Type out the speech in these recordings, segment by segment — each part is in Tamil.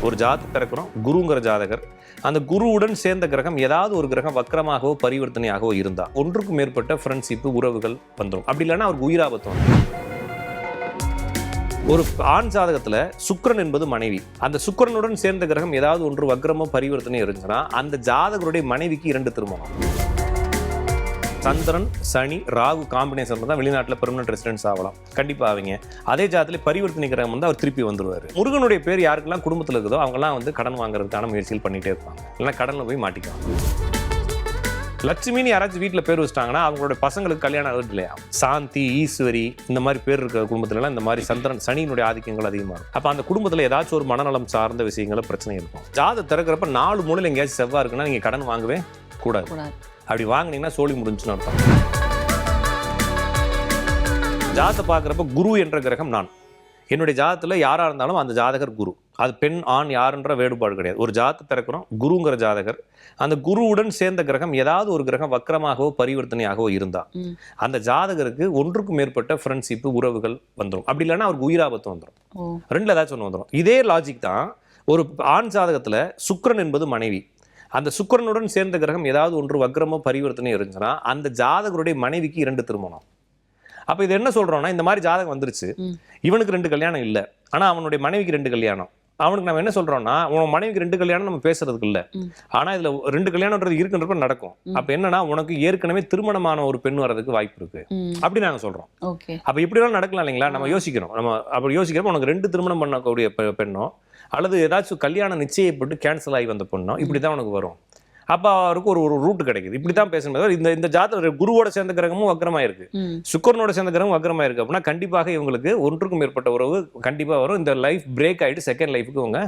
ஒரு ஜாதகம் திறக்கிறோம், குருங்கிற ஜாதகர். அந்த குருவுடன் சேர்ந்த கிரகம் ஏதாவது ஒரு கிரகம் வக்கரமாகவோ பரிவர்த்தனையாகவோ இருந்தா ஒன்றுக்கும் மேற்பட்ட ஃப்ரெண்ட்ஷிப் உறவுகள் வந்துடும். அப்படி இல்லைன்னா அவருக்கு உயிராபத்து வந்துடும். ஒரு ஆண் ஜாதகத்துல சுக்கிரன் என்பது மனைவி. அந்த சுக்கிரனுடன் சேர்ந்த கிரகம் ஏதாவது ஒன்று வக்ரமோ பரிவர்த்தனை இருந்துச்சுன்னா அந்த ஜாதகருடைய மனைவிக்கு 2 திருமணம். சந்திரன், சனி, ராகு காம்பினேஷன் தான் வெளிநாட்டில் பெர்மனன்ட் ரெசிடென்ஸ் ஆகலாம். கண்டிப்பாக ஆவீங்க. அதே ஜாதகத்தில் பரிவர்த்தனை கிரகம் வந்து அவர் திருப்பி வந்துருவார். முருகனுடைய பேர் யாருக்கெல்லாம் குடும்பத்தில் இருக்குதோ அவங்கெல்லாம் வந்து கடன் வாங்குறதுக்கான முயற்சிகள் பண்ணிகிட்டே இருப்பாங்க. இல்லைன்னா கடனில் போய் மாட்டிக்குவாங்க. லட்சுமின்னு யாராச்சும் வீட்டில் பேர் வச்சிட்டாங்கன்னா அவங்களோட பசங்களுக்கு கல்யாணம் ஆகுது இல்லையா? சாந்தி, ஈஸ்வரி இந்த மாதிரி பேர் இருக்கிற குடும்பத்துலலாம் இந்த மாதிரி சந்திரன், சனியினுடைய ஆதிக்கங்கள் அதிகமாக இருக்கும். அப்போ அந்த குடும்பத்தில் ஏதாச்சும் ஒரு மனநலம் சார்ந்த விஷயங்கள பிரச்சனை இருக்கும். ஜாதகம் திறக்கிறப்ப 4 மூலையில் எங்கேயாச்சும் செவ்வாய் இருக்குன்னா நீங்கள் கடன் வாங்கவே கூடாது. அப்படி வாங்கினீங்கன்னா சோழி முடிஞ்சுன்னு அர்த்தம். ஜாதகத்தை பார்க்குறப்ப குரு என்ற கிரகம் நான். என்னுடைய ஜாதகத்தில் யாராக இருந்தாலும் அந்த ஜாதகர் குரு. அது பெண் ஆண் யாருன்ற வேறுபாடு கிடையாது. ஒரு ஜாதகத்தை திறக்கிறோம், குருங்கிற ஜாதகர். அந்த குருவுடன் சேர்ந்த கிரகம் ஏதாவது ஒரு கிரகம் வக்கரமாகவோ பரிவர்த்தனையாகவோ இருந்தா அந்த ஜாதகருக்கு ஒன்றுக்கும் மேற்பட்ட ஃப்ரெண்ட்ஷிப் உறவுகள் வந்துடும். அப்படி இல்லைன்னா அவருக்கு உயிராபத்து வந்துடும். 2ல் ஏதாச்சும் ஒன்று வந்துடும். இதே லாஜிக் தான் ஒரு ஆண் ஜாதகத்தில் சுக்கிரன் என்பது மனைவி. அந்த சுக்கிரனுடன் சேர்ந்த கிரகம் ஏதாவது ஒன்று வக்ரமோ பரிவர்த்தனை இருந்துச்சுன்னா அந்த ஜாதகருடைய மனைவிக்கு 2 திருமணம். அப்போ இது என்ன சொல்றோம்னா, இந்த மாதிரி ஜாதகம் வந்துருச்சு, இவனுக்கு 2 கல்யாணம் இல்லை, ஆனா அவனுடைய மனைவிக்கு 2 கல்யாணம். அவனுக்கு நம்ம என்ன சொல்றோம்னா, உன் மனைவிக்கு 2 கல்யாணம் நம்ம பேசுறதுக்கு இல்லை, ஆனா இதுல 2 கல்யாணம்ன்றது இருக்குன்றப்ப நடக்கும். அப்ப என்னன்னா, உனக்கு ஏற்கனவே திருமணமான ஒரு பெண் வர்றதுக்கு வாய்ப்பு இருக்கு அப்படி நாங்க சொல்றோம். அப்ப இப்படி நடக்கலாம் இல்லைங்களா? நம்ம யோசிக்கிறோம். நம்ம அப்படி யோசிக்கிறப்ப உனக்கு 2 திருமணம் பண்ணக்கூடிய பெண்ணோ அல்லது ஏதாச்சும் கல்யாணம் நிச்சயப்பட்டு கேன்சல் ஆகி வந்த பொண்ணோ இப்படிதான் உனக்கு வரும். அப்ப அவருக்கு ஒரு ரூட் கிடைக்குது. இப்படித்தான் பேசணும். இந்த ஜாதகம் குருவோட சேர்ந்த கிரகமும் வக்ரமா இருக்கு, சுக்கிரனோட சேர்ந்த கிரகமும் வக்ரமா இருக்கு அப்படின்னா கண்டிப்பாக இவங்களுக்கு ஒன்றுக்கும் மேற்பட்ட உறவு கண்டிப்பா வரும். இந்த லைஃப் பிரேக் ஆயிட்டு செகண்ட் லைஃபுக்கு இவங்க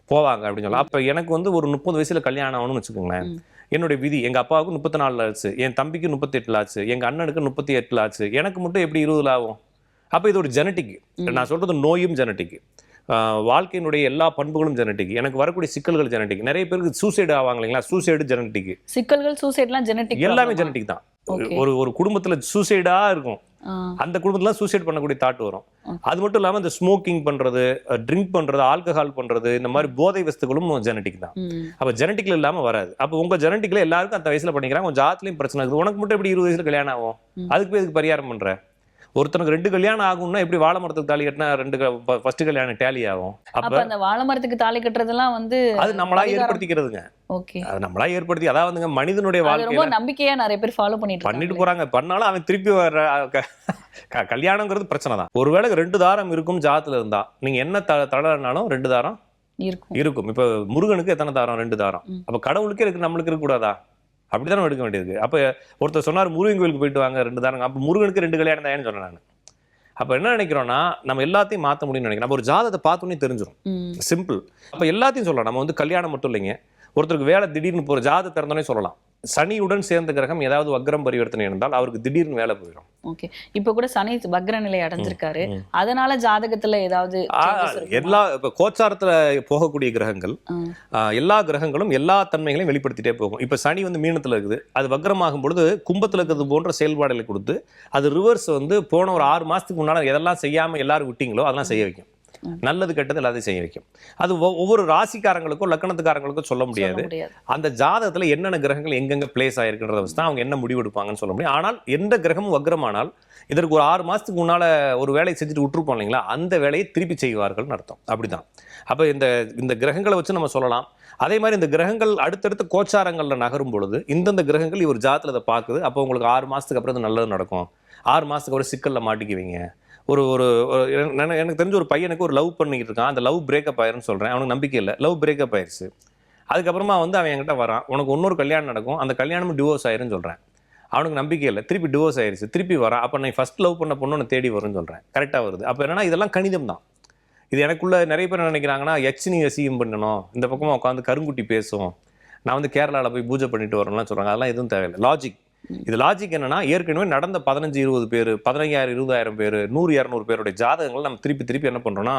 போவாங்க அப்படின்னு சொல்லலாம். அப்ப எனக்கு வந்து ஒரு 30 வயசுல கல்யாணம் ஆகணும்னு வச்சுக்கோங்களேன். என்னுடைய விதி எங்க அப்பாவுக்கு 34 ஆச்சு, என் தம்பிக்கு 38 ஆச்சு, எங்க அண்ணனுக்கு 38 ஆச்சு, எனக்கு மட்டும் எப்படி 20 ஆகும்? அப்ப இது ஒரு ஜெனட்டிக். நான் சொல்றது நோயும் ஜெனட்டிக், வாழ்க்கையினுடைய எல்லா பண்புகளும் ஜெனட்டிக். எனக்கு வரக்கூடிய சிக்கல்கள் ஜெனட்டிக். நிறைய பேருக்கு சூசைடு ஆவாங்க இல்லைங்களா? Suicide genetic. சிக்கல்கள் சூசைட்லாம் ஜெனட்டிக், எல்லாமே ஜெனட்டிக் தான். ஒரு குடும்பத்துல சூசைடா இருக்கும், அந்த குடும்பத்துல சூசைட் பண்ணக்கூடிய தாட் வரும். அது மட்டும் இல்லாம இந்த ஸ்மோக்கிங் பண்றது, ட்ரிங்க் பண்றது, ஆல்கஹால் பண்றது, இந்த மாதிரி போதை வஸ்துகளும் ஜெனட்டிக் தான். அப்ப ஜெனட்டிக்ல இல்லாம வராது. அப்ப உங்க ஜெனட்டிக்ல எல்லாருக்கும் அந்த வயசுல பண்ணிக்கிறாங்க. உங்க ஜாதத்துலயும் பிரச்சனை இருக்குது. உனக்கு மட்டும் எப்படி 20 வயசுல கல்யாணம் ஆகும்? அதுக்கு எதுக்கு பரிகாரம் பண்ற? ஒருத்தனுக்கு 2 கல்யாணம் ஆகும்னா எப்படி வாழை மரத்துக்கு தாலி கட்டினா 2 ஃபர்ஸ்ட் கல்யாணம் டேலி ஆகும்? அப்ப அந்த வாழை மரத்துக்கு தாலி கட்டுறதெல்லாம் வந்து அது நம்மளா ஏற்படுத்திக்கிறதுங்க. அது நம்மளா ஏற்படுத்தி, அதாவது மனிதனுடைய வாழ்க்கை நம்பிக்கையா நிறைய பேர் ஃபாலோ பண்ணிட்டு போறாங்க. பண்ணாலும் அவன் திருப்பி வர கல்யாணங்கிறது பிரச்சனை தான். ஒருவேளை 2 தாரம் இருக்கும் ஜாதத்துல இருந்தா நீங்க என்ன தடனாலும் 2 தாரம் இருக்கும். இப்ப முருகனுக்கு எத்தனை தாரம்? 2 தாரம். அப்ப கடவுளுக்கே இருக்கு, நம்மளுக்கு இருக்க கூடாதா? அப்படித்தானே எடுக்க வேண்டியது. அப்ப ஒருத்தர் சொன்னார் முருகன் கோயிலுக்கு போயிட்டு வாங்க 2 தாரங்க. அப்ப முருகனுக்கு 2 கல்யாணம் தான் சொன்னேன் நான். அப்ப என்ன நினைக்கிறோம்னா, நம்ம எல்லாத்தையும் மாற்ற முடியும்னு நினைக்கிறோம். நம்ம ஒரு ஜாதகத்தை பார்த்தோன்னே தெரிஞ்சிடும், சிம்பிள். அப்ப எல்லாத்தையும் சொல்லலாம். நம்ம வந்து கல்யாணம் மட்டும் இல்லைங்க, ஒருத்தருக்கு வேலை திடீர்னு போற ஜாதகத்தை திறந்தோன்னே சொல்லலாம். சனியுடன் சேர்ந்த கிரகம் ஏதாவது வக்ரம் பரிவர்த்தனை இருந்தால் அவருக்கு திடீர்னு வேலை போயிடும். ஓகே, இப்ப கூட சனி வக்ர நிலை அடைஞ்சிருக்காரு, அதனால ஜாதகத்துல ஏதாவது எல்லா கோச்சாரத்துல போகக்கூடிய கிரகங்கள் எல்லா கிரகங்களும் எல்லா தன்மைகளையும் வெளிப்படுத்திட்டே போகும். இப்ப சனி வந்து மீனத்துல இருக்குது, அது வக்ரமாகும் பொழுது கும்பத்துல இருக்கிறது போன்ற செயல்பாடுகளை கொடுத்து அது ரிவர்ஸ் வந்து போன ஒரு 6 மாசத்துக்கு முன்னால எதெல்லாம் செய்யாம எல்லாரும் விட்டீங்களோ அதெல்லாம் செய்ய வைக்கும். நல்லது கெட்டது எல்லாத்தையும் செய்ய வைக்கும். அது ஒவ்வொரு ராசிக்காரங்களுக்கும் லக்னத்துக்காரங்களுக்கும் சொல்ல முடியாது. அந்த ஜாதகத்துல என்னென்ன கிரகங்கள் எங்கெங்க பிளேஸ் ஆயிருக்குன்றத வச்சு தான் அவங்க என்ன முடிவு எடுப்பாங்கன்னு சொல்ல முடியும். ஆனால் எந்த கிரகமும் வக்ரமானால் இதற்கு ஒரு 6 மாசத்துக்கு முன்னால ஒரு வேலையை செஞ்சுட்டு விட்டுருப்போம் இல்லைங்களா, அந்த வேலையை திருப்பி செய்வார்கள்னு அர்த்தம். அப்படிதான். அப்ப இந்த கிரகங்களை வச்சு நம்ம சொல்லலாம். அதே மாதிரி இந்த கிரகங்கள் அடுத்தடுத்த கோச்சாரங்கள்ல நகரும் பொழுது இந்தந்த கிரகங்கள் இவர் ஜாதகத்துல இதை பார்க்குது. அப்போ உங்களுக்கு 6 மாசத்துக்கு அப்புறம் நல்லது நடக்கும், 6 மாசத்துக்கு அப்புறம் சிக்கல்ல மாட்டிக்குவீங்க. எனக்கு தெரிஞ்ச ஒரு பையனுக்கு ஒரு லவ் பண்ணிக்கிட்டு இருக்கான், அந்த லவ் பிரேக்கப் ஆயிருன்னு சொல்றேன். அவனுக்கு நம்பிக்கை இல்லை, லவ் பிரேக்கப் ஆயிருச்சு. அதுக்கப்புறமா வந்து அவன் என்கிட்ட வரான், உனக்கு இன்னொரு கல்யாணம் நடக்கும், அந்த கல்யாணமும் டிவோர்ஸ் ஆயிருன்னு சொல்றேன். அவனுக்கு நம்பிக்கை இல்லை, திருப்பி டிவோர்ஸ் ஆயிருச்சு, திருப்பி வரான். அப்போ நான் ஃபர்ஸ்ட் லவ் பண்ண பொண்ணு தேடி வரும்னு சொல்றேன். கரெக்டாக வருது. அப்போ என்னன்னா இதெல்லாம் கணிதம் தான். இது எனக்குள்ள நிறைய பேர் நினைக்கிறாங்கன்னா எச்னி எசியும் பண்ணணும், இந்த பக்கமாக உட்காந்து கருங்குட்டி பேசும், நான் வந்து கேரளாவில் போய் பூஜை பண்ணிட்டு வரணும்லாம் சொல்றாங்க. அதெல்லாம் எதுவும் தேவையில்லை. லாஜிக். இது லாஜிக் என்னன்னா, ஏற்கனவே நடந்த 15-20 பேர், 15,000-20,000 பேர், 100-200 பேருடைய ஜாதகங்கள் நம்ம திருப்பி என்ன பண்றோம்னா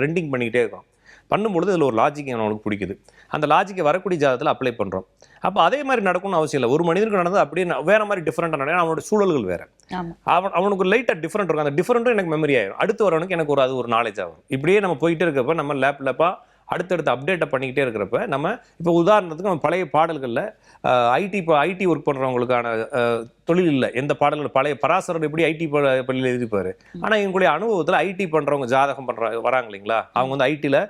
ரெண்டிங் பண்ணிக்கிட்டே இருக்கோம். பண்ணும்பொழுது இதில் ஒரு லாஜிக் அவனுக்கு பிடிக்குது. அந்த லாஜிக்கை வரக்கூடிய ஜாதகத்தில் அப்ளை பண்ணுறோம். அப்போ அதே மாதிரி நடக்கும்னு அவசியம் இல்லை. ஒரு மனிதனுக்கு நடந்தது அப்படியே வேற மாதிரி டிஃப்ரெண்டாக நடக்கும். அவனோட சூழல்கள் வேறு, அவனுக்கு லைட்டாக டிஃப்ரெண்ட் இருக்கும். அந்த டிஃப்ரெண்ட்டும் எனக்கு மெமரி ஆயிடும். அடுத்து வரவனுக்கு எனக்கு அது ஒரு நாலேஜ் ஆகும். இப்படியே நம்ம போயிட்டே இருக்கப்போ நம்ம லேப்பாக அடுத்தடுத்து அப்டேட்டை பண்ணிக்கிட்டே இருக்கிறப்ப நம்ம இப்போ உதாரணத்துக்கு நம்ம பழைய பாடல்களில் ஐடி ஒர்க் பண்ணுறவங்களுக்கான தொழில் இல்லை எந்த பாடல்கள் பழைய பராசரோட எப்படி ஐடி பள்ளியில் எழுதிப்பாரு. ஆனால் எங்களுடைய அனுபவத்தில் ஐடி பண்ணுறவங்க ஜாதகம் வராங்க இல்லைங்களா, அவங்க வந்து ஐடியில்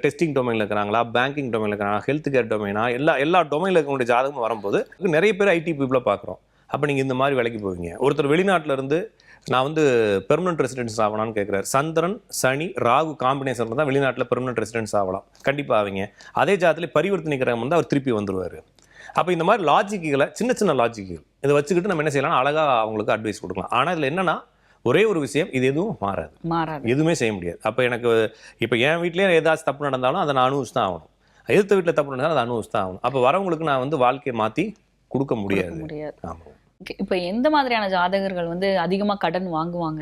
டெஸ்டிங் டொமைனில் இருக்கிறாங்களா, பேங்கிங் டொமைனில் இருக்கிறாங்க, ஹெல்த் கேர் டொமைனா, எல்லா டொமைனில் இருக்கக்கூடிய ஜாதகமும் வரும்போது நிறைய பேர் ஐடி பீப்புளை பார்க்குறோம். அப்போ நீங்கள் இந்த மாதிரி வேலைக்கு போவீங்க. ஒருத்தர் வெளிநாட்டில் இருந்து நான் வந்து பெர்மனன்ட் ரெசிடென்ஸ் ஆகலான்னு கேட்குறாரு. சந்திரன் சனி ராகு காம்பினேஷன் தான் வெளிநாட்டில் பெர்மனன்ட் ரெசிடென்ஸ் ஆகலாம், கண்டிப்பாக ஆவீங்க. அதே ஜாதத்தில் பரிவர்த்தனை கிரகம் வந்து அவர் திருப்பி வந்துடுவார். அப்போ இந்த மாதிரி லாஜிக்குகளை சின்ன லாஜிக்குகள் இதை வச்சுக்கிட்டு நம்ம என்ன செய்யலாம், அழகாக அவங்களுக்கு அட்வைஸ் கொடுக்கலாம். ஆனால் இதில் என்னன்னா ஒரே ஒரு விஷயம், இது எதுவும் மாறாது, எதுவுமே செய்ய முடியாது. அப்போ எனக்கு இப்போ என் வீட்லேயே ஏதாச்சும் தப்பு நடந்தாலும் அதை நான் அனுபவிச்சு தான் ஆகணும். எதிர்த்த வீட்டில் தப்பு நடந்தாலும் அதை அனுபவிச்சு தான் ஆகணும். அப்போ வரவங்களுக்கு நான் வந்து வாழ்க்கையை மாற்றி கொடுக்க முடியாது. ஆமாம். இப்போ எந்த மாதிரியான ஜாதகர்கள் வந்து அதிகமாக கடன் வாங்குவாங்க?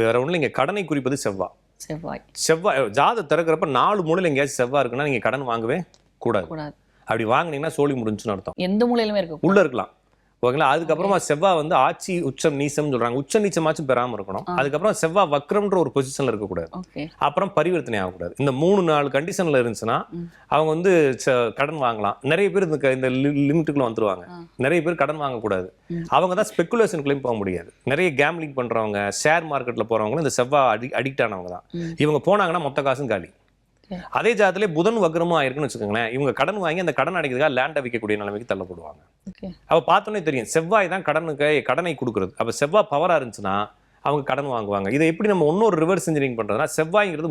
வேற ஒன்றும் இங்கே கடனை குறிப்பது செவ்வாய் ஜாதகம் திறக்கிறப்ப 4 மூலையில் எங்கேயாச்சும் செவ்வாய் இருக்குன்னா நீங்கள் கடன் வாங்கவே கூடாது. அப்படி வாங்கினீங்கன்னா சோழி முடிஞ்சுன்னு அர்த்தம். எந்த மூலையிலுமே இருக்கும், உள்ள இருக்கலாம். ஓகேங்களா. அதுக்கப்புறமா செவ்வாய் வந்து ஆட்சி உச்சம் நீசம் சொல்றாங்க. உச்ச நீச்சமாச்சும் பெறாம இருக்கணும். அதுக்கப்புறம் செவ்வாய் வக்ரம்ன்ற ஒரு பொசிஷன்ல இருக்கக்கூடாது. அப்புறம் பரிவர்த்தனை ஆகக்கூடாது. இந்த 3-4 கண்டிஷன்ல இருந்துச்சுன்னா அவங்க வந்து கடன் வாங்கலாம். நிறைய பேர் இந்த லிமிட்டுக்குள்ள வந்துருவாங்க. நிறைய பேர் கடன் வாங்கக்கூடாது. அவங்க தான் ஸ்பெகுலேஷனுக்குள்ளேயும் போக முடியாது. நிறைய கேம்லிங் பண்றவங்க, ஷேர் மார்க்கெட்ல போறவங்களும் இந்த செவ்வாய் அடிக்ட் ஆனவங்க தான். இவங்க போனாங்கன்னா மொத்த காசும் காலி. அதே ஜாதத்திலே புதன் வக்ரமும் ஆயிருக்குன்னு வச்சுக்கோங்களேன், இவங்க கடன் வாங்கி அந்த கடன் அடைக்கிறதுக்காக லேண்டை விற்கக்கூடிய நிலைமைக்கு தள்ளப்படுவாங்க. அப்ப பார்த்தோன்னே தெரியும் செவ்வாய் தான் கடனை கொடுக்குறது. அப்ப செவ்வாய் பவரா இருந்துச்சுன்னா அவங்க கடன் வாங்குவாங்க. இதை எப்படி நம்ம இன்னொரு ரிவர்ஸ் இன்ஜினியரிங் பண்றதுன்னா, செவ்வாய்ங்கிறது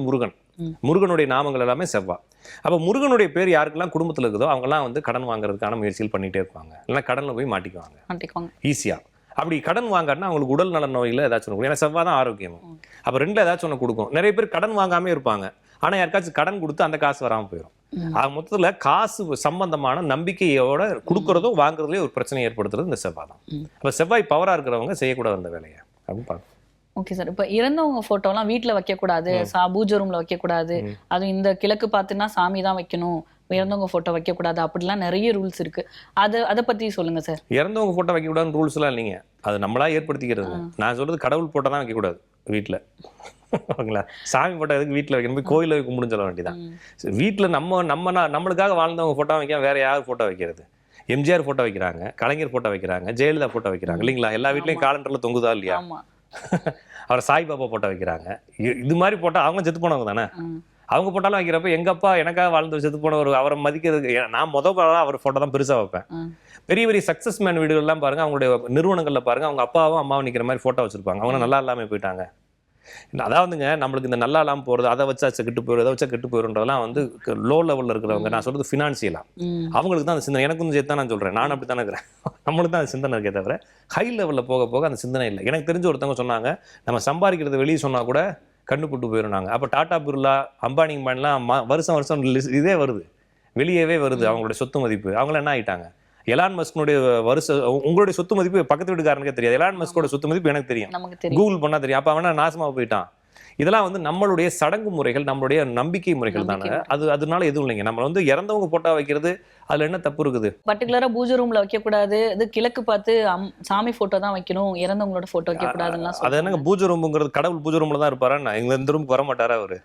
முருகனுடைய நாமங்கள் எல்லாமே செவ்வாய். அப்ப முருகனுடைய பேர் யாருக்கெல்லாம் குடும்பத்தில் இருக்குதோ அவங்கெல்லாம் வந்து கடன் வாங்குறதுக்கான முயற்சிகள் பண்ணிட்டே இருப்பாங்க. இல்லைன்னா கடன்ல போய் மாட்டிக்குவாங்க ஈஸியா. அப்படி கடன் வாங்கன்னா அவங்களுக்கு உடல் நல நோயில ஏதாச்சும் ஒன்று, ஏன்னா செவ்வாய் தான் ஆரோக்கியம். அப்ப ரெண்டுல ஏதாச்சும் ஒன்று கொடுக்கும். நிறைய பேர் கடன் வாங்காமே இருப்பாங்க. ஆனா யாருக்காச்சும் கடன் கொடுத்து அந்த காசு வராமல் போயிடும். ஆக மொத்தத்துல காசு சம்பந்தமான நம்பிக்கையோட கொடுக்கறதோ வாங்குறதுலேயே ஒரு பிரச்சனை ஏற்படுத்துறது இந்த செவ்வாய் தான். அப்ப செவ்வாய் பவரா இருக்கிறவங்க செய்யக்கூடாது அந்த வேலையை அப்படின்னு பார்க்கணும். Okay sir. இப்போ இறந்தவங்க போட்டோலாம் வீட்டில் வைக்கக்கூடாது, பூஜை ரூம்ல வைக்கக்கூடாது, அதுவும் இந்த கிழக்கு பார்த்துன்னா சாமி தான் வைக்கணும், இறந்தவங்க போட்டோ வைக்கக்கூடாது, அப்படிலாம் நிறைய ரூல்ஸ் இருக்கு. அதை பத்தி சொல்லுங்க சார். இறந்தவங்க போட்டோ வைக்கக்கூடாதுன்னு ரூல்ஸ் எல்லாம் இல்லைங்க, அது நம்மளா ஏற்படுத்திக்கிறது. நான் சொல்றது கடவுள் போட்டோ தான் வைக்கக்கூடாது வீட்டில். ஓகேங்களா. சாமி போட்டோ எதுக்கு வீட்டில் வைக்கணும், போய் கோயிலில் வைக்க முடிஞ்ச வேண்டியதான். வீட்டில் நம்மளுக்காக வாழ்ந்தவங்க போட்டோ வைக்க வேற யார் போட்டோ வைக்கிறது? எம்ஜிஆர் போட்டோ வைக்கிறாங்க, கலைஞர் போட்டோ வைக்கிறாங்க, ஜெயலலிதா போட்டோ வைக்கிறாங்க இல்லைங்களா. எல்லா வீட்லையும் காலண்டர்ல தொங்குதா இல்லையா? அவர் சாய்பாபா போட்டோ வைக்கிறாங்க. இது மாதிரி போட்டோ அவங்க செத்து போனவங்க தானே. அவங்க போட்டாலும் வைக்கிறப்ப எங்க அப்பா எனக்காக வாழ்ந்து செத்து போனவர், அவரை மதிக்கிறதுக்கு நான் அவர் போட்டோ தான் பெருசா வைப்பேன். பெரிய பெரிய சக்சஸ் மேன் வீடுகள்லாம் பாருங்க, அவங்களுடைய நிறுவனங்கள்ல பாருங்க, அவங்க அப்பாவும் அம்மாவும் நிக்கிற மாதிரி போட்டோ வச்சிருப்பாங்க. அவங்க நல்லா இல்லாம போயிட்டாங்க. அதாவதுங்க நம்மளுக்கு இந்த நல்லா இல்லாமல் போறது, அதை வச்சா கெட்டு போயிடும், அதை வச்சா கெட்டு போயிடும்ன்றதெல்லாம் வந்து லோ லெவலில் இருக்கிறவங்க. நான் சொல்றது ஃபினான்சியலா அவங்களுக்கு தான் அந்த சிந்தனை. எனக்கும் சேர்த்து தான் நான் சொல்றேன், நான் அப்படி தானே இருக்கிறேன். நம்மளுக்கு தான் அந்த சிந்தனை இருக்கே தவிர ஹை லெவலில் போக போக அந்த சிந்தனை இல்லை. எனக்கு தெரிஞ்ச ஒருத்தவங்க சொன்னாங்க, நம்ம சம்பாதிக்கிறது வெளியே சொன்னா கூட கண்டுபிட்டு போயிடும். அப்போ டாடா பிர்லா அம்பானி வருஷம் இதே வருது, வெளியவே வருது அவங்களுடைய சொத்து மதிப்பு. அவங்கள என்ன ஆயிட்டாங்க? எலான் மஸ்கனுடைய உங்களுடைய சொத்து மதிப்பு பக்கத்து வீட்டுக்காரனுக்கே தெரியாது. எலான் மஸ்கோட சொத்து மதிப்பு எனக்கு தெரியும், கூகுள் பண்ணா தெரியும். அப்ப அவனா நாசமா போயிட்டான். இதெல்லாம் வந்து நம்மளுடைய சடங்கு முறைகள், நம்மளுடைய நம்பிக்கை முறைகள் தானே. அதனால எதுவும் இல்லைங்க. நம்ம வந்து இறந்தவங்க போட்டோ வைக்கிறது அதுல என்ன தப்பு இருக்குது? பர்டிகுலரா பூஜை ரூம்ல வைக்க கூடாது, இது கிழக்கு பார்த்து சாமி போட்டோ தான் வைக்கணும், இறந்தவங்களோட போட்டோ வைக்க கூடாதுன்னா அது என்னங்க பூஜை ரூம்ங்கிறது? கடவுள் பூஜை ரூம்ல தான் இருப்பாரா? எங்க இந்த ரூமுக்கு வர மாட்டாரா அவரு?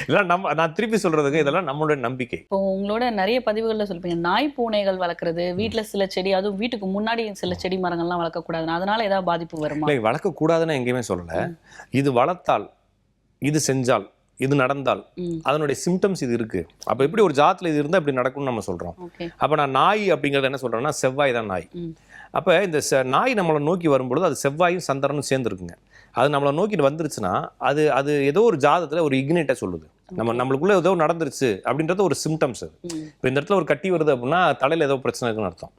இதெல்லாம் நான் திருப்பி சொல்றதுக்கு இதெல்லாம் நம்மளுடைய நம்பிக்கை. இப்போ உங்களோட நிறைய பதிவுகள்ல சொல்லுவீங்க, நாய் பூனைகள் வளர்க்கறது, வீட்டுல சில செடி, அதுவும் வீட்டுக்கு முன்னாடி சில செடி மரங்கள்லாம் வளர்க்க கூடாது, அதனால ஏதாவது பாதிப்பு வருமா? இல்லை, வளர்க்க கூடாதுன்னு எங்கேயுமே சொல்லல. இது வளர்த்தால், இது செஞ்சால், இது நடந்தால் அதனுடைய சிம்டம்ஸ் இது இருக்கு. அப்ப எப்படி ஒரு ஜாத்துல இது இருந்தா இப்படி நடக்கும்னு நம்ம சொல்றோம். அப்ப நான் நாய் அப்படிங்கறது என்ன சொல்றேன்னா, செவ்வாய் தான் நாய். அப்ப இந்த நாய் நம்மளை நோக்கி வரும்பொழுது அது செவ்வாயும் சந்திரனும் சேர்ந்துருக்குங்க. அது நம்மளை நோக்கிட்டு வந்துருச்சுன்னா அது ஏதோ ஒரு ஜாதத்துல ஒரு இக்னேட்டை சொல்லுது, நம்மளுக்குள்ள ஏதோ நடந்துருச்சு அப்படின்றது ஒரு சிம்டம்ஸ். அது இப்போ இந்த இடத்துல ஒரு கட்டி வருது அப்படின்னா தலையில ஏதோ பிரச்சனை இருக்குன்னு அர்த்தம்.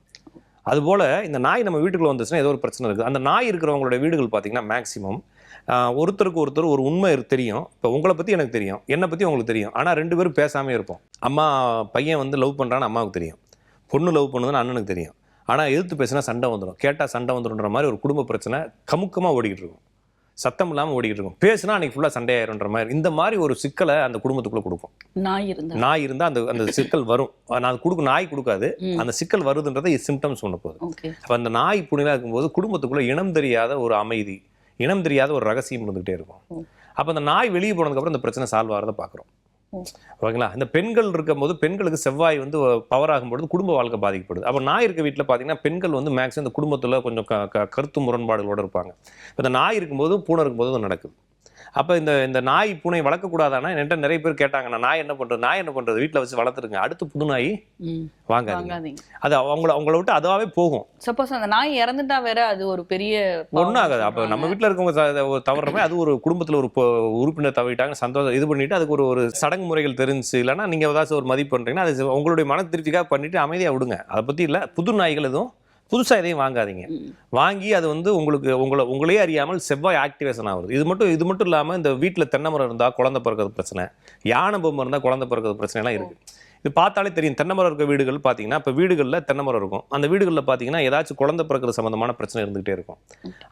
அதுபோல இந்த நாய் நம்ம வீட்டுக்குள்ள வந்துச்சுன்னா ஏதோ ஒரு பிரச்சனை இருக்குது. அந்த நாய் இருக்கிறவங்களோட வீடுகள் பார்த்தீங்கன்னா மேக்சிமம் ஒருத்தருக்கு ஒருத்தர் ஒரு உண்மை தெரியும். இப்போ உங்களை பற்றி எனக்கு தெரியும், என்னை பற்றி உங்களுக்கு தெரியும், ஆனால் 2 பேரும் பேசாமே இருப்போம். பையன் வந்து லவ் பண்ணுறான்னு அம்மாவுக்கு தெரியும், பொண்ணு லவ் பண்ணுதுன்னு அண்ணனுக்கு தெரியும். ஆனால் எதிர்த்து பேசினா சண்டை வந்துடும், கேட்டால் சண்டை வந்துடும்ன்ற மாதிரி ஒரு குடும்ப பிரச்சனை கமுக்கமாக ஓடிக்கிட்டு இருக்கும், சத்தம் இல்லாமல் ஓடிக்கிட்டு இருக்கும். பேசுனா அன்னைக்கு ஃபுல்லாக சண்டையாயிருன்ற மாதிரி இந்த மாதிரி ஒரு சிக்கலை அந்த குடும்பத்துக்குள்ளே கொடுக்கும். நாய் இருந்தால் அந்த சிக்கல் வரும். நான் நாய் கொடுக்காது, அந்த சிக்கல் வருதுன்றதை சிம்டம்ஸ் ஒன்று போகுது. அப்போ அந்த நாய் புனிதாக இருக்கும்போது குடும்பத்துக்குள்ளே இனம் தெரியாத ஒரு அமைதி, இனம் தெரியாத ஒரு ரகசியம் இருந்துகிட்டே இருக்கும். அப்போ அந்த நாய் வெளியே போனதுக்கப்புறம் இந்த பிரச்சனை சால்வ் ஆகிறத பார்க்குறோம். ஓகேங்களா? இந்த பெண்கள் இருக்கும்போது பெண்களுக்கு செவ்வாய் வந்து பவர் ஆகும்பொழுது குடும்ப வாழ்க்கை பாதிக்கப்படுது. அப்போ நாய் இருக்க வீட்டில் பார்த்தீங்கன்னா பெண்கள் வந்து மேக்ஸிமம் இந்த குடும்பத்தில் கொஞ்சம் கருத்து முரண்பாடுகளோடு இருப்பாங்க. இப்போ இந்த நாய் இருக்கும்போது பூனை இருக்கும்போது அது நடக்குது. அப்போ இந்த இந்த நாய் பூனை வளர்க்கக்கூடாதானா என்கிட்ட நிறைய பேர் கேட்டாங்க. நான் நாய் என்ன பண்ணுறது வீட்டில் வச்சு வளர்த்துருங்க, அடுத்து புது நாய் வாங்காதீங்க. அது அவங்கள விட்டு அதுவாகவே போகும். சப்போஸ் அந்த நாய் இறந்துட்டா வேற அது ஒரு பெரிய ஒன்றும் ஆகாது. அப்போ நம்ம வீட்டில் இருக்கவங்க தவறுறமே அது ஒரு குடும்பத்தில் ஒரு உறுப்பினர் தவறிட்டாங்க, சந்தோஷம் இது பண்ணிட்டு அதுக்கு ஒரு சடங்கு முறைகள் தெரிஞ்சு, இல்லைன்னா நீங்கள் ஏதாச்சும் ஒரு மதிப்பு பண்ணுறீங்கன்னா அது உங்களுடைய மன திருப்திக்காக பண்ணிட்டு அமைதியாக விடுங்க. அதை பற்றி இல்லை. புது நாய்கள் எதுவும் புதுசாக எதையும் வாங்காதீங்க. வாங்கி அது வந்து உங்களையே அறியாமல் செவ்வாய் ஆக்டிவேஷன் ஆகுது. இது மட்டும் இல்லாமல் இந்த வீட்டில் தென்னை மரம் இருந்தால் குழந்தை பிறக்கிறது பிரச்சனை, யானை பொம்மை இருந்தால் குழந்தை பிறக்கிறது பிரச்சனைலாம் இருக்குது. இது பார்த்தாலே தெரியும். தென்னை மரம் இருக்க வீடுகள் பார்த்தீங்கன்னா, இப்போ வீடுகளில் தென்னை மரம் இருக்கும். அந்த வீடுகளில் பார்த்தீங்கன்னா ஏதாச்சும் குழந்தை பிறக்கிறது சம்மந்தமான பிரச்சனை இருந்துகிட்டே இருக்கும்.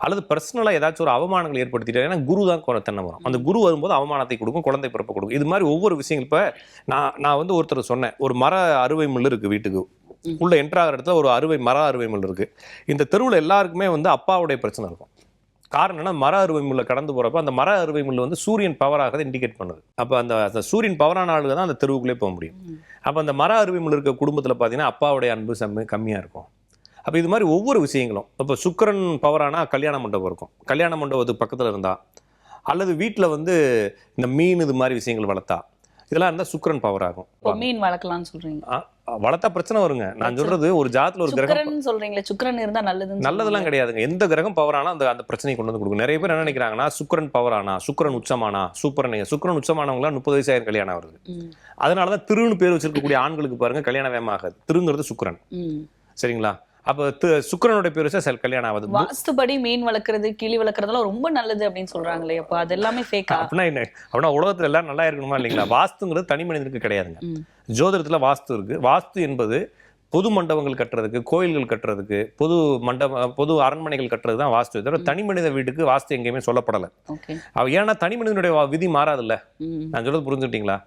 அல்லது பர்சனலாக ஏதாச்சும் ஒரு அவமானங்கள் ஏற்படுத்திட்டு, ஏன்னா குரு தான் தென்னை மரம். அந்த குரு வரும்போது அவமானத்தை கொடுக்கும், குழந்தை பிறப்பு கொடுக்கும். இது மாதிரி ஒவ்வொரு விஷயங்கள். இப்போ நான் வந்து ஒருத்தர் சொன்னேன், ஒரு மர அறுவை மில் இருக்குது வீட்டுக்கு உள்ள என்ட்ராகிற இடத்துல ஒரு மர அறுவை மில் இருக்கு. இந்த தெருவில் எல்லாருக்குமே வந்து அப்பாவுடைய பிரச்சனை இருக்கும். காரணம் என்ன, மர அறுவை மில்ல கடந்து போறப்ப அந்த மர அறுவை மில் வந்து சூரியன் பவராக இண்டிகேட் பண்ணுது. அப்போ அந்த சூரியன் பவரான ஆளுங்க தான் அந்த தெருவுக்குள்ளே போக முடியும். அப்போ அந்த மர அறுவை மில் இருக்க குடும்பத்தில் பார்த்தீங்கன்னா அப்பாவுடைய அன்பு கம்மியாக இருக்கும். அப்போ இது மாதிரி ஒவ்வொரு விஷயங்களும். இப்போ சுக்கிரன் பவரானா கல்யாண மண்டபம் இருக்கும். கல்யாண மண்டபத்துக்கு பக்கத்தில் இருந்தா, அல்லது வீட்டில் வந்து இந்த மீன் இது மாதிரி விஷயங்கள் வளர்த்தா, இதெல்லாம் இருந்தால் சுக்கிரன் பவர் ஆகும். மீன் வளர்க்கலாம்னு சொல்றீங்க? வளர்த்தா பிரச்சனை வருங்க. நான் சொல்றது ஒரு ஜாதத்துல ஒரு கிரகம் சொல்றீங்களே, சுக்கிரன் இருந்தா நல்லதெல்லாம் கிடையாதுங்க. எந்த கிரகம் பவர் ஆனா அந்த பிரச்சனையை கொண்டு வந்து கொடுக்கும். நிறைய பேர் என்ன நினைக்கிறாங்கன்னா, சுக்கிரன் பவர் ஆனா, சுக்கிரன் உச்சமானா, சுக்கிரன் உச்சமானவங்களா 30 வயசு ஆயிரம் கல்யாணம் வருது. அதனாலதான் திருன்னு பேர் வச்சிருக்கக்கூடிய ஆண்களுக்கு பாருங்க கல்யாணம் வேகமாகாது. திருங்கிறது சுக்கிரன். சரிங்களா? அப்ப சுக்கிரனுடைய பேர் வச்சா கல்யாணம் ஆகுது. வாஸ்துபடி மீன் வளர்க்கறது, கிளி வளர்க்கறதெல்லாம் ரொம்ப நல்லது அப்படின்னு சொல்றாங்களே, அப்ப அது எல்லாமே ஃபேக்கா? அப்படின்னா உலகத்துல எல்லாம் நல்லா இருக்கணுமா இல்லைங்களா? வாஸ்துங்கிறது தனி மனிதனுக்கு கிடையாதுங்க. ஜோதிடத்துல வாஸ்து இருக்கு. வாஸ்து என்பது பொது மண்டபங்கள் கட்டுறதுக்கு, கோயில்கள் கட்டுறதுக்கு, பொது அரண்மனைகள் கட்டுறது தான் வாஸ்து. இதோட தனி மனித வீட்டுக்கு வாஸ்து எங்கேயுமே சொல்லப்படலை. ஏன்னா தனி மனிதனுடைய விதி மாறாதுல்ல. நான் சொல்றது புரிஞ்சுக்கிட்டீங்களா?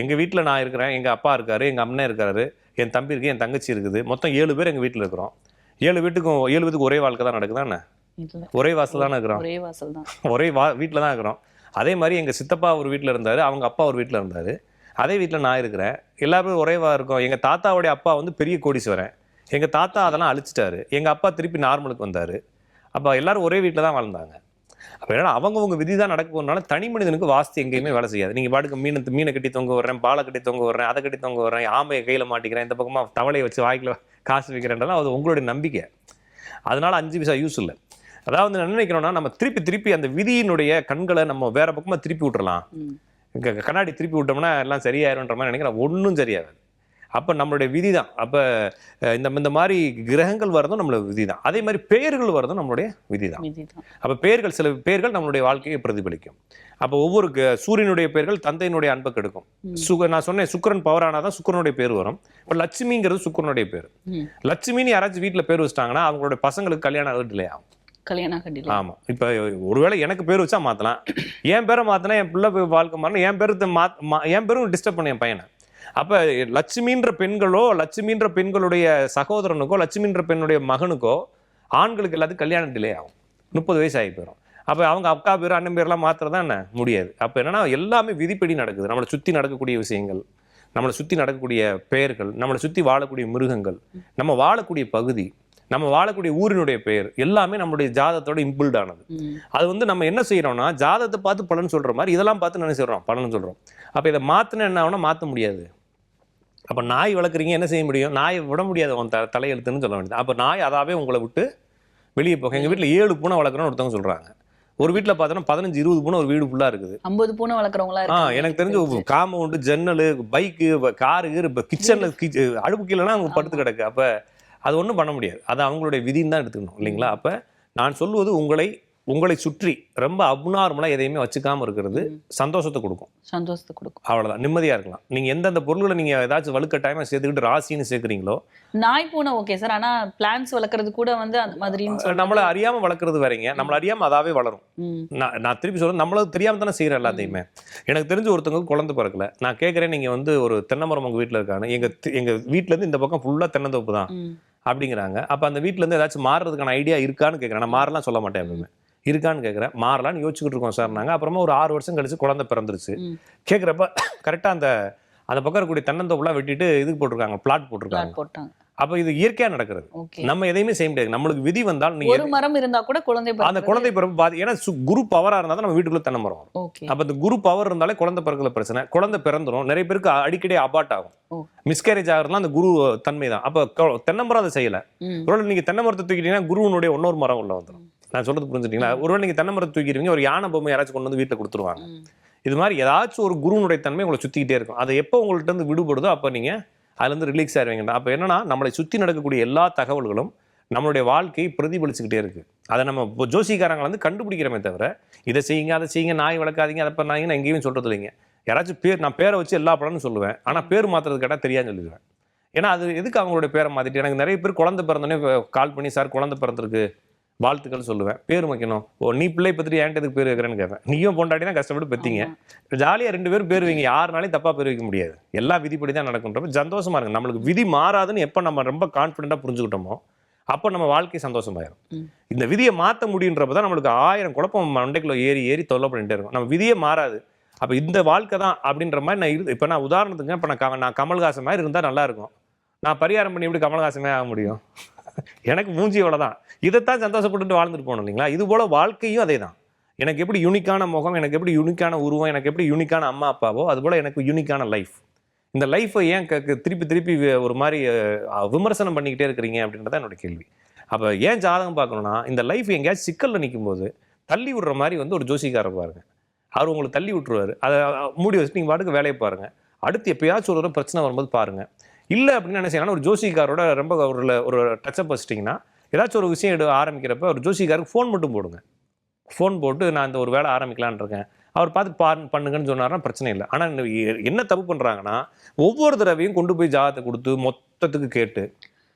எங்க வீட்டுல நான் இருக்கிறேன், எங்க அப்பா இருக்காரு, எங்க அண்ணன் இருக்காரு, என் தம்பி இருக்கு, என் தங்கச்சி இருக்குது. மொத்தம் 7 பேர் எங்க வீட்டுல இருக்கிறோம். 7 வீட்டுக்கு ஒரே வாழ்க்கை தான் நடக்குதானே? ஒரே வாசல் தானே இருக்கிறோம். ஒரே வீட்டுல தான் இருக்கிறோம். அதே மாதிரி எங்க சித்தப்பா ஒரு வீட்டுல இருந்தாரு, அவங்க அப்பா ஒரு வீட்டுல இருந்தாரு. அதே வீட்டுல நான் இருக்கிறேன். எல்லாருமே ஒரேவா இருக்கோம். எங்க தாத்தாவுடைய அப்பா வந்து பெரிய கோடீஸ்வரன். எங்க தாத்தா அதெல்லாம் அழிச்சிட்டாரு. எங்க அப்பா திருப்பி நார்மலுக்கு வந்தாரு. அப்ப எல்லாரும் ஒரே வீட்டுல தான் வாழ்ந்தாங்க. அப்ப ஏன்னா அவங்கவுங்க விதி தான் நடக்க போறதுனால தனி மனிதனுக்கு வாஸ்து எங்கேயுமே வேலை செய்யாது. நீங்க பாட்டுக்கு மீனை கட்டி தொங்க வர்றேன், பாலை கட்டி தொங்க வர்றேன், அதை கட்டி தொங்க வர்றேன், ஆமையை கையில மாட்டிக்கிறேன், இந்த பக்கமா தவளையை வச்சு வாய்க்குல காசு வைக்கிறேன்லாம் அது உங்களுடைய நம்பிக்கை. அதனால 5 பைசா யூஸ் இல்லை. அதாவது என்ன நினைக்கிறோம்னா, நம்ம திருப்பி அந்த விதியினுடைய கண்களை நம்ம வேற பக்கமா திருப்பி விட்டுறலாம். கண்ணாடி திருப்பி விட்டோம்னா எல்லாம் சரியாயிரும்ன்ற மாதிரி நினைக்கிறேன். ஒன்றும் சரியாகாது. அப்போ நம்மளுடைய விதி தான். அப்போ இந்த மாதிரி கிரகங்கள் வரதும் நம்மளோட விதி தான். அதே மாதிரி பெயர்கள் வரதும் நம்மளுடைய விதி தான். அப்போ சில பெயர்கள் நம்மளுடைய வாழ்க்கையை பிரதிபலிக்கும். அப்போ ஒவ்வொரு சூரியனுடைய பெயர்கள் தந்தையினுடைய அன்பை கெடுக்கும். நான் சொன்னேன் சுக்கிரன் பவர் ஆனாதான் சுக்கிரனுடைய பேர் வரும். இப்போ லட்சுமிங்கிறது சுக்கிரனுடைய பேர். லட்சுமின்னு யாராச்சும் வீட்டில் பேர் வச்சிட்டாங்கன்னா அவங்களுடைய பசங்களுக்கு கல்யாணம் டிலே ஆகும். ஆமா. இப்ப ஒருவேளை எனக்கு பேர் வச்சா மாத்தலாம், என் பேரை மாத்தினா என் பிள்ளை வாழ்க்கை மாறணும், என் பேரும் டிஸ்டர்ப் பண்ண என் பையனை. அப்ப லட்சுமின்ற பெண்களோ, லட்சுமின்ற பெண்களுடைய சகோதரனுக்கோ, லட்சுமின்ற பெண்ணுடைய மகனுக்கோ, ஆண்களுக்கு எல்லாத்துக்கும் கல்யாணம் டிலே ஆகும். 30 வயசு ஆகி போயிடும். அப்ப அவங்க அக்கா பேர் அண்ணன் பேர்லாம் மாத்திரதான் என்ன முடியாது. அப்ப என்னன்னா எல்லாமே விதிப்படி நடக்குது. நம்மளை சுத்தி நடக்கக்கூடிய விஷயங்கள், நம்மளை சுத்தி நடக்கக்கூடிய பெயர்கள், நம்மளை சுத்தி வாழக்கூடிய மிருகங்கள், நம்ம வாழக்கூடிய பகுதி, நம்ம வாழக்கூடிய ஊரினுடைய பெயர் எல்லாமே நம்மளுடைய ஜாதகத்தோட இம்பிள்ட் ஆனது. அது வந்து நம்ம என்ன செய்யறோம்னா, ஜாதகத்தை பார்த்து பலன் சொல்ற மாதிரி இதெல்லாம் பார்த்து என்ன செய்யறோம், பலன் சொல்றோம். அப்ப இதை மாத்தின என்ன ஆகும்னா மாற்ற முடியாது. அப்ப நாய் வளர்க்குறீங்க, என்ன செய்ய முடியும்? நாயை விட முடியாது, அவன் தலையெழுத்துன்னு சொல்ல வேண்டியது. அப்ப நாய் அதாவே உங்களை விட்டு வெளியே போக. எங்க வீட்டுல 7 பூனை வளர்க்குறோன்னு ஒருத்தவங்க சொல்றாங்க. ஒரு வீட்டுல பார்த்தோன்னா 15-20 பூனை ஒரு வீடு ஃபுல்லா இருக்குது. 50 பூனை வளர்க்குறவங்களா? எனக்கு தெரிஞ்சு காம்பவுண்டு, ஜன்னல், பைக்கு, காரு, கிச்சன்ல அடுப்பு கீழேனா அவங்க படுத்து கிடக்கு. அப்ப அது ஒன்றும் பண்ண முடியாது. அது அவங்களுடைய விதின்னு தான் எடுத்துக்கணும் இல்லைங்களா? அப்போ நான் சொல்லுவது உங்களை சுற்றி ரொம்ப அப்நார்மலாக எதையுமே வச்சுக்காம இருக்கிறது சந்தோஷத்தை கொடுக்கும். அவ்வளோதான், நிம்மதியாக இருக்கலாம். நீங்கள் எந்தெந்த பொருள்களை நீங்கள் ஏதாச்சும் வலுக்கட்டாயமாக சேர்த்துக்கிட்டு ராசின்னு சேர்க்குறீங்களோ. நாய் பூனை ஓகே சார், ஆனால் பிளான்ஸ் வளர்க்குறது கூட வந்து அந்த மாதிரி நம்மளை அறியாமல் வளர்க்குறது வேறீங்க. நம்மளை அறியாமல் அதாவே வளரும். நான் திருப்பி சொல்கிறேன், நம்மளுக்கு தெரியாமல் தானே செய்கிறேன் எல்லாத்தையுமே. எனக்கு தெரிஞ்ச ஒருத்தவங்க குழந்தை பிறக்கல. நான் கேட்குறேன், நீங்கள் வந்து ஒரு தென்னை மரம் உங்கள் வீட்டில் இருக்காங்க, எங்கள் வீட்டிலேருந்து இந்த பக்கம் ஃபுல்லாக தென்னந்தோப்பு தான் அப்படிங்கிறாங்க. அப்போ அந்த வீட்டிலேருந்து ஏதாச்சும் மாறுறதுக்கான ஐடியா இருக்கான்னு கேட்குறேன். நான் மாறலாம் சொல்ல மாட்டேன் எப்பவுமே. இருக்கான்னு கேட்குறேன். மாறலான்னு யோசிச்சுக்கிட்டு இருக்கோம் சார் நாங்கள். அப்புறமா ஒரு 6 வருஷம் கழிச்சு குழந்தை பிறந்துருச்சு. கேட்குறப்ப கரெக்டாக அந்த பக்கம் இருக்கக்கூடிய தென்னந்தோப்புலாம் வெட்டிட்டு இதுக்கு போட்டிருக்காங்க, பிளாட் போட்டிருக்காங்க. அப்ப இது இயற்கையா நடக்கிறது. நம்ம எதையுமே செய்ய முடியாது. நம்மளுக்கு விதி வந்தால் ஒரு மரம் இருந்தா கூட அந்த குழந்தை பிறப்பு பாதி. ஏன்னா குரு பவரா இருந்தா தான் நம்ம வீட்டுக்குள்ள தென்னை மரம் வரும். அப்ப இந்த குரு பவர் இருந்தாலே குழந்தை பிறகுல பிரச்சனை. குழந்தை பிறந்துரும். நிறைய பேருக்கு அடிக்கடி அபார்ட் ஆகும், மிஸ்கேரேஜ் ஆகுறதுலாம் அந்த குரு தன்மை தான். அப்ப தென்னை மரம் அதை செய்யல. ஒருவேளை நீங்க தென்னை மரத்தை தூக்கிட்டீங்கன்னா குருவனுடைய இன்னொரு மரம் உள்ள வந்துடும். நான் சொல்றது புரிஞ்சுட்டீங்களா? ஒருவேளை நீங்க தென்னை மரத்தை தூக்கிடுவீங்க, ஒரு யானை பொம்மை யாராச்சும் கொண்டு வந்து வீட்டுல கொடுத்துருவாங்க. இது மாதிரி ஏதாச்சும் ஒரு குருவனுடைய தன்மை உங்களை சுத்திக்கிட்டே இருக்கும். அதை எப்போ உங்கள்கிட்ட இருந்து விடுபடுதோ அப்ப நீங்க அதுலேருந்து ரிலீக்ஸ் ஆயிருவீங்க. அப்போ என்னன்னா, நம்மளை சுற்றி நடக்கக்கூடிய எல்லா தகவல்களும் நம்மளுடைய வாழ்க்கையை பிரதிபலிச்சுக்கிட்டே இருக்கு. அதை நம்ம ஜோசிக்காரங்களை வந்து கண்டுபிடிக்கிறமே தவிர, இதை செய்யுங்க அதை செய்யுங்க, நாய் வளர்க்காதீங்க அதை பண்ணாதீங்கன்னு எங்கேயும் சொல்றது இல்லைங்க. யாராச்சும் நான் பேரை வச்சு எல்லா பலனும் சொல்லுவேன். ஆனால் பேர் மாத்துறது கேட்டால் தெரியாதுன்னு சொல்லிடுவேன். ஏன்னா அது எதுக்கு அவங்களுடைய பேரை மாற்றிட்டு, எனக்கு நிறைய பேர் குழந்தை பிறந்தோடனே கால் பண்ணி சார் குழந்தை பிறந்திருக்கு வாழ்த்துக்கள் சொல்லுவேன். பேர் வைக்கணும். நீ பிள்ளை பற்றி ஏன்ட்டு எதுக்கு பேர் வைக்கிறேன்னு கேட்பேன். நீயும் பொண்டாட்டி தான் கஷ்டப்பட்டு பெற்றீங்க, ஜாலியாக 2 பேரும் பேர் வைங்க. யாருனாலையும் தப்பாக பேர் வைக்க முடியாது. எல்லா விதிப்படி தான் நடக்குன்றப்ப சந்தோஷமா இருக்கு. நம்மளுக்கு விதி மாறாதுன்னு எப்போ நம்ம ரொம்ப கான்ஃபிடென்ட்டாக புரிஞ்சுக்கிட்டோமோ அப்போ நம்ம வாழ்க்கை சந்தோஷமாயிரும். இந்த விதியை மாற்ற முடியுன்றப்ப தான் நம்மளுக்கு 1000 குழப்பம் மண்டைக்குள்ள ஏறி தொல்லை பண்ணிட்டே இருக்கும். நம்ம விதியே மாறாது. அப்போ இந்த வாழ்க்கை தான் அப்படின்ற மாதிரி நான் இப்போ நான் உதாரணத்துக்கு இப்போ நான் கமல்ஹாசன் மாதிரி இருந்தால் நல்லா இருக்கும். நான் பரிகாரம் பண்ணி எப்படி கமல்ஹாசனே ஆக முடியும்? எனக்கு மூஞ்சி இவ்வளோதான். இதைத்தான் சந்தோஷப்பட்டு வாழ்ந்துட்டு போகணும் இல்லைங்களா? இது போல வாழ்க்கையும் அதே தான். எனக்கு எப்படி யூனிக்கான முகம், எனக்கு எப்படி யூனிக்கான உருவம், எனக்கு எப்படி யூனிக்கான அம்மா அப்பாவோ அதுபோல் எனக்கு யூனிக்கான லைஃப். இந்த லைஃப்பை ஏன் திருப்பி ஒரு மாதிரி விமர்சனம் பண்ணிக்கிட்டே இருக்கிறீங்க அப்படின்றத என்னோட கேள்வி. அப்போ ஏன் ஜாதகம் பார்க்கணும்னா, இந்த லைஃப் எங்கேயாச்சும் சிக்கலில் நிற்கும் போது தள்ளி விடுற மாதிரி வந்து ஒரு ஜோசிக்காரர் பாருங்க. அவர் உங்களுக்கு தள்ளி விட்டுருவாரு. அதை மூடி வச்சுட்டு நீங்கள் பாட்டுக்கு வேலையை பாருங்கள். அடுத்து எப்பயாச்சும் ஒரு பிரச்சனை வரும்போது பாருங்கள். இல்லை அப்படின்னு என்ன செய்யலாம், ஒரு ஜோசிக்காரோட ரொம்ப ஒரு டச்சப் வச்சிட்டிங்கன்னா ஏதாச்சும் ஒரு விஷயம் ஆரம்பிக்கிறப்ப ஒரு ஜோசிக்காருக்கு ஃபோன் மட்டும் போடுங்க. ஃபோன் போட்டு நான் இந்த ஒரு வேலை ஆரம்பிக்கலான்னு இருக்கேன், அவர் பார்த்து பண்ணுங்கன்னு சொன்னார்னா பிரச்சனை இல்லை. ஆனால் என்ன தப்பு பண்ணுறாங்கன்னா, ஒவ்வொரு தடவையும் கொண்டு போய் ஜாதகத்தை கொடுத்து மொத்தத்துக்கு கேட்டு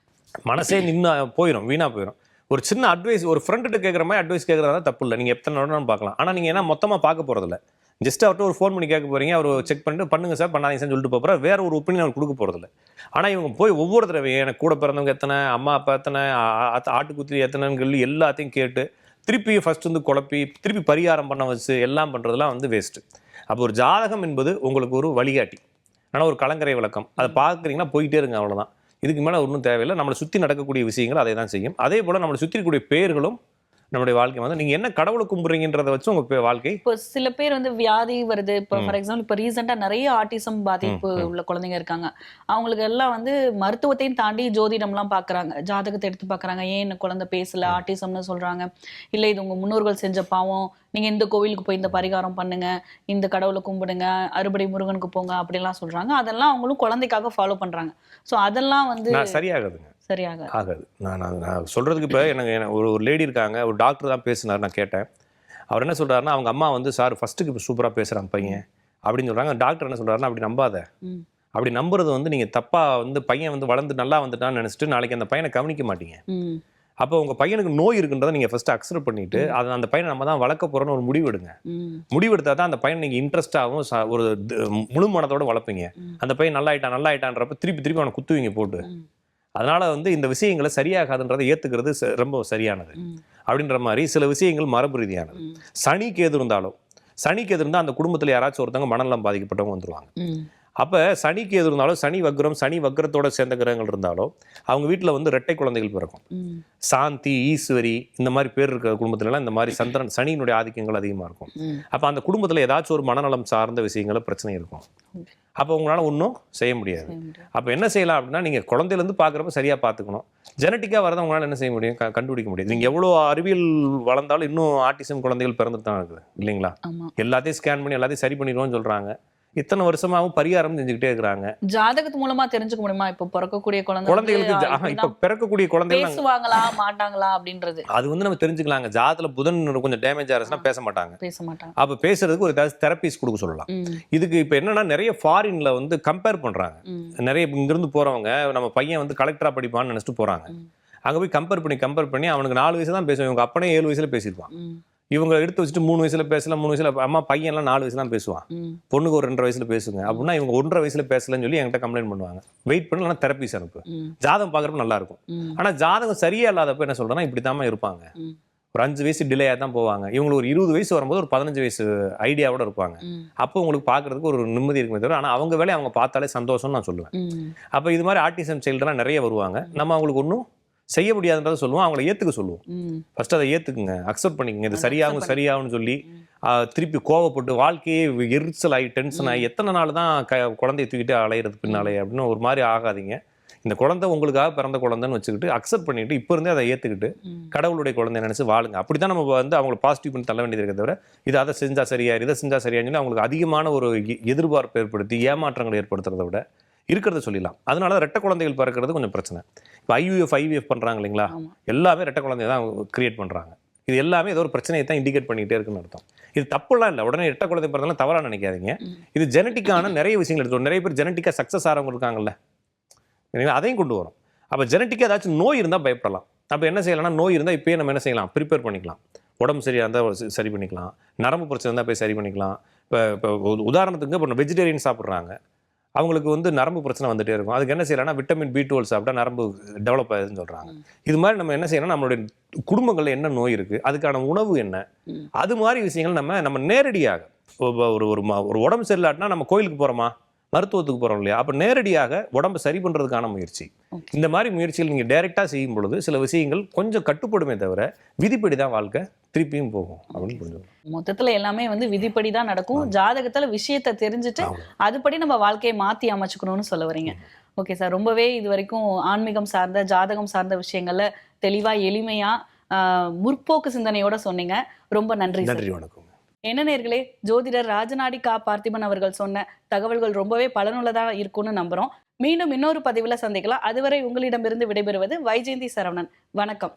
மனசே நின்று போயிடும், வீணாக போயிடும். ஒரு சின்ன அட்வைஸ், ஒரு ஃப்ரெண்ட்டு கேட்குற மாதிரி அட்வைஸ் கேட்குறதா தப்பு இல்லை. நீங்கள் எத்தனை நேரம் பார்க்கலாம். ஆனால் நீங்கள் என்ன மொத்தமாக பார்க்க போகிறதில்ல. ஜஸ்ட் அவர்கிட்ட ஒரு ஃபோன் பண்ணி கேட்க போகிறீங்க, அவர் செக் பண்ணிட்டு பண்ணுங்க சார் பண்ணாதீங்க சார் சொல்லிட்டு போகிறார். வேற ஒரு ஒப்பீனியன் அவர் கொடுக்க போகிறதில்ல. ஆனால் இவங்க போய் ஒவ்வொரு தடவையும் எனக்கு கூட பிறந்தவங்க எத்தனை, அம்மா அப்பா எத்தனை, ஆட்டுக்குத்தி எத்தனைன்னு சொல்லி எல்லாத்தையும் கேட்டு திருப்பி ஃபர்ஸ்ட் வந்து குழப்பி திருப்பி பரிகாரம் பண்ண வச்சு எல்லாம் பண்ணுறதுலாம் வந்து வேஸ்ட்டு. அப்போ ஒரு ஜாதகம் என்பது உங்களுக்கு ஒரு வழிகாட்டி, ஆனால் ஒரு கலங்கரை விளக்கம். அதை பார்க்குறீங்கன்னா போயிட்டே இருங்க, அவ்வளோதான். இதுக்கு மேலே ஒன்றும் தேவையில்லை. நம்மளை சுற்றி நடக்கக்கூடிய விஷயங்கள் அதை தான் செய்யும். அதே போல் நம்மளை சுற்றி இருக்கக்கூடிய பேர்களும் நம்மளுடைய வாழ்க்கை வந்து நீங்க என்ன கடவுளை கும்பிடுறீங்கன்றத வச்சு உங்க வாழ்க்கை. இப்போ சில பேர் வந்து வியாதி வருது. இப்போ ஃபார் எக்ஸாம்பிள் இப்போ ரீசெண்டா நிறைய ஆட்டிசம் பாதிப்பு உள்ள குழந்தைங்க இருக்காங்க. அவங்களுக்கு எல்லாம் வந்து மருத்துவத்தையும் தாண்டி ஜோதிடம்லாம் பாக்குறாங்க, ஜாதகத்தை எடுத்து பாக்குறாங்க. ஏன் இந்த குழந்தை பேசல, ஆட்டிசம்னு சொல்றாங்க. இல்லை இது உங்க முன்னோர்கள் செஞ்ச பாவம், நீங்க இந்த கோவிலுக்கு போய் இந்த பரிகாரம் பண்ணுங்க, இந்த கடவுளை கும்பிடுங்க, அறுபடை முருகனுக்கு போங்க அப்படிலாம் சொல்றாங்க. அதெல்லாம் அவங்களும் குழந்தைக்காக ஃபாலோ பண்றாங்க. ஸோ அதெல்லாம் வந்து சரியாகுதுங்க, ஆகாது. நான் சொல்றதுக்கு இப்போ எனக்கு ஒரு லேடி இருக்காங்க, ஒரு டாக்டர் தான் பேசினார், நான் கேட்டேன். அவர் என்ன சொல்றாருன்னா, அவங்க அம்மா வந்து சார் ஃபர்ஸ்ட்டுக்கு இப்போ சூப்பராக பேசுகிறான் பையன் அப்படின்னு சொல்றாங்க. டாக்டர் என்ன சொல்றாருன்னா, அப்படி நம்பாத. அப்படி நம்புறது வந்து நீங்கள் தப்பா வந்து பையன் வந்து வளர்ந்து நல்லா வந்துட்டான்னு நினச்சிட்டு நாளைக்கு அந்த பையனை கவனிக்க மாட்டீங்க. அப்போ உங்க பையனுக்கு நோய் இருக்குன்றதை நீங்க ஃபர்ஸ்ட் அக்செப்ட் பண்ணிட்டு அதை அந்த பையனை நம்ம தான் வளர்க்க போறோம்னு ஒரு முடிவெடுங்க. முடிவெடுத்தா தான் அந்த பையன் நீங்க இன்ட்ரெஸ்டாகவும் ஒரு முழு மனதோட வளர்ப்பீங்க. அந்த பையன் நல்லா ஆயிட்டான்றப்ப திருப்பி அவனை குத்துவீங்க போட்டு. அதனால வந்து இந்த விஷயங்களை சரியாகாதுன்றதை ஏத்துக்கிறது ரொம்ப சரியானது. அப்படின்ற மாதிரி சில விஷயங்கள் மரபு ரீதியானது. சனி கேது இருந்தால் அந்த குடும்பத்தில் யாராச்சும் ஒருத்தவங்க மனநலம் பாதிக்கப்பட்டவங்க வந்துருவாங்க. அப்போ சனிக்கு எது இருந்தாலும், சனி வக்ரத்தோட சேர்ந்த கிரகங்கள் இருந்தாலும் அவங்க வீட்டில் வந்து இரட்டை குழந்தைகள் பிறக்கும். சாந்தி, ஈஸ்வரி இந்த மாதிரி பேர் இருக்கிற குடும்பத்துலலாம் இந்த மாதிரி சனியினுடைய ஆதிக்கங்கள் அதிகமாக இருக்கும். அப்போ அந்த குடும்பத்தில் ஏதாச்சும் ஒரு மனநலம் சார்ந்த விஷயங்கள பிரச்சனை இருக்கும். அப்போ உங்களால் ஒன்றும் செய்ய முடியாது. அப்போ என்ன செய்யலாம் அப்படின்னா, நீங்கள் குழந்தையிலேருந்து பார்க்குறப்ப சரியாக பார்த்துக்கணும். ஜெனட்டிக்காக வரதை உங்களால் என்ன செய்ய முடியும், கண்டுபிடிக்க முடியாது. நீங்கள் எவ்வளோ அறிவியல் வளர்ந்தாலும் இன்னும் ஆட்டிசம் குழந்தைகள் பிறந்துட்டு தான் இருக்குது இல்லைங்களா? எல்லாத்தையும் ஸ்கேன் பண்ணி எல்லாத்தையும் சரி பண்ணிடுவோம்னு சொல்கிறாங்க. இத்தனை வருஷமாவும் பரிகாரம் செஞ்சுக்கிட்டே இருக்கிறாங்க. ஜாதகத்து மூலமா தெரிஞ்சுக்க முடியுமா இப்போ பிறக்கக்கூடிய குழந்தைகளுக்கு இப்ப பிறக்கக்கூடிய குழந்தைகள் பேசுவாங்களா மாட்டாங்களா அப்படின்றது அது வந்து நம்ம தெரிஞ்சுக்கலாங்க. ஜாதகத்துல புதன் கொஞ்சம் டேமேஜ் ஆச்சுன்னா பேச மாட்டாங்க. அப்ப பேசுறதுக்கு ஒரு தெரபிஸ் கொடுக்க சொல்லலாம். இதுக்கு இப்ப என்னன்னா, நிறைய ஃபாரின்ல வந்து கம்பேர் பண்றாங்க. நிறைய இங்கிருந்து போறவங்க நம்ம பையன் வந்து கலெக்டரா படிப்பான்னு நினைச்சிட்டு போறாங்க. அங்க போய் கம்பேர் பண்ணி அவனுக்கு 4 வயசு தான் பேசுவான், இவங்க அப்பனே 7 வயசுல பேசியிருப்பான். இவங்க எடுத்து வச்சுட்டு 3 வயசுல பேசல, 3 வயசுல அம்மா பையன்லாம் 4 வயசுல தான் பேசுவான், பொண்ணுக்கு ஒரு 2.5 வயசுல பேசுங்க அப்படின்னா இவங்க 1.5 வயசுல பேசலன்னு சொல்லி என்கிட்ட கம்ப்ளைண்ட் பண்ணுவாங்க. வெயிட் பண்ணலாம், தெரபிஸ் அனுப்பு. ஜாதகம் பார்க்குறப்ப நல்லா இருக்கும். ஆனா ஜாதகம் சரியா இல்லாதப்ப என்ன சொல்றேன்னா, இப்படித்தாம இருப்பாங்க, ஒரு 5 வயசு டிலேயாக தான் போவாங்க. இவங்களுக்கு ஒரு 20 வயசு வரும்போது ஒரு 15 வயசு ஐடியாவோட இருப்பாங்க. அப்போ உங்களுக்கு பார்க்கறதுக்கு ஒரு நிம்மதி இருக்குமே தவிர, ஆனால் அவங்க வேலையை அவங்க பார்த்தாலே சந்தோஷம்னு நான் சொல்லுவேன். அப்போ இது மாதிரி ஆட்டிசம் சைல்டுலாம் நிறைய வருவாங்க. நம்ம அவங்களுக்கு ஒன்றும் செய்ய முடியாதுன்றதை சொல்லுவோம், அவங்கள ஏற்றுக்க சொல்லுவோம். ஃபர்ஸ்ட் அதை ஏற்றுக்குங்க, அக்செப்ட் பண்ணிக்கங்க, இது சரியாகும் சரியாகும்னு சொல்லி திருப்பி கோவப்பட்டு வாழ்க்கையே எரிச்சல் ஆகி டென்ஷன் ஆகி எத்தனை நாள் தான் குழந்தைய தூக்கிட்டு அலையிறது பின்னாலே அப்படின்னு ஒரு மாதிரி ஆகாதீங்க. இந்த குழந்தை உங்களுக்காக பிறந்த குழந்தைன்னு வச்சுக்கிட்டு அக்செப்ட் பண்ணிட்டு இப்போ இருந்தே அதை ஏற்றுக்கிட்டு கடவுளுடைய குழந்தை நினைச்சு வாழுங்க. அப்படி தான் நம்ம வந்து அவங்களை பாசிட்டிவ் பண்ணி தள்ள வேண்டியது இருக்க தவிர இது அதை செஞ்சா சரியா இதை செஞ்சா சரியான்னு சொல்லி அவங்களுக்கு அதிகமான ஒரு எதிர்பார்ப்பு ஏற்படுத்தி ஏமாற்றங்களை ஏற்படுத்துறதை விட இருக்கிறத சொல்லிடலாம். அதனால தான் ரெட்டை குழந்தைகள் பிறக்கிறது கொஞ்சம் பிரச்சனை. இப்போ ஐவிஎஃப் பண்ணுறாங்க இல்லைங்களா, எல்லாமே ரெட்டை குழந்தைய தான் கிரியேட் பண்ணுறாங்க. இது எல்லாமே ஏதோ ஒரு பிரச்சனையை தான் இண்டிகேட் பண்ணிகிட்டே இருக்குன்னு அர்த்தம். இது தப்புலாம் இல்லை, உடனே ரெட்டை குழந்தை பிறந்தாலும் தவறாக நினைக்காதீங்க. இது ஜெனட்டிக்கான நிறைய விஷயங்கள் எடுத்து நிறைய பேர் ஜெனட்டிக்காக சக்ஸஸ் ஆகிறவங்க இருக்காங்கல்ல, அதையும் கொண்டு வரும். அப்போ ஜெனட்டிக்காக ஏதாச்சும் நோய் இருந்தால் பயப்படலாம். அப்போ என்ன செய்யலாம்னா, நோய் இருந்தால் இப்போயே நம்ம என்ன செய்யலாம், ப்ரிப்பேர் பண்ணிக்கலாம். உடம்பு சரியாக இருந்தால் சரி பண்ணிக்கலாம், நரம்பு பிரச்சனை இருந்தால் போய் சரி பண்ணிக்கலாம். இப்போ உதாரணத்துக்கு இப்போ வெஜிடேரியன் சாப்பிட்றாங்க, அவங்களுக்கு வந்து நரம்பு பிரச்சனை வந்துட்டே இருக்கும். அதுக்கு என்ன செய்யலாம்னா விட்டமின் B12 சாப்பிட்டா நரம்பு டெவலப் ஆகுதுன்னு சொல்கிறாங்க. இது மாதிரி நம்ம என்ன செய்யணும், நம்மளுடைய குடும்பங்களில் என்ன நோய் இருக்குது, அதுக்கான உணவு என்ன, அது மாதிரி விஷயங்கள் நம்ம நேரடியாக ஒரு உடம்பு சரியில்லாட்டினா நம்ம கோயிலுக்கு போகிறோமா, மருத்துவத்துக்கு போகிறோம் இல்லையா, அப்போ நேரடியாக உடம்பை சரி பண்ணுறதுக்கான முயற்சி. இந்த மாதிரி முயற்சிகள் நீங்கள் டைரெக்டாக செய்யும் பொழுது சில விஷயங்கள் கொஞ்சம் கட்டுப்படுமே தவிர விதிப்படி தான் வாழ்க்கை திருப்பியும் போகும் அப்படின்னு புரிஞ்சுக்கணும். மொத்தத்துல எல்லாமே வந்து விதிப்படி தான் நடக்கும். ஜாதகத்துல விஷயத்தை தெரிஞ்சுட்டு அதுபடி நம்ம வாழ்க்கையை மாத்தி அமைச்சுக்கணும்னு சொல்ல வரீங்க. ஓகே சார், ரொம்பவே இது வரைக்கும் ஆன்மீகம் சார்ந்த ஜாதகம் சார்ந்த விஷயங்கள்ல தெளிவா எளிமையா முற்போக்கு சிந்தனையோட சொன்னீங்க. ரொம்ப நன்றி. நன்றி, வணக்கம். என்ன நேர்களே, ஜோதிடர் ராஜநாடி கா பார்த்திபன் அவர்கள் சொன்ன தகவல்கள் ரொம்பவே பலனுள்ளதா இருக்கும்னு நம்புறோம். மீண்டும் இன்னொரு பதிவுல சந்திக்கலாம். அதுவரை உங்களிடமிருந்து விடைபெறுவது வைஜெயந்தி சரவணன். வணக்கம்.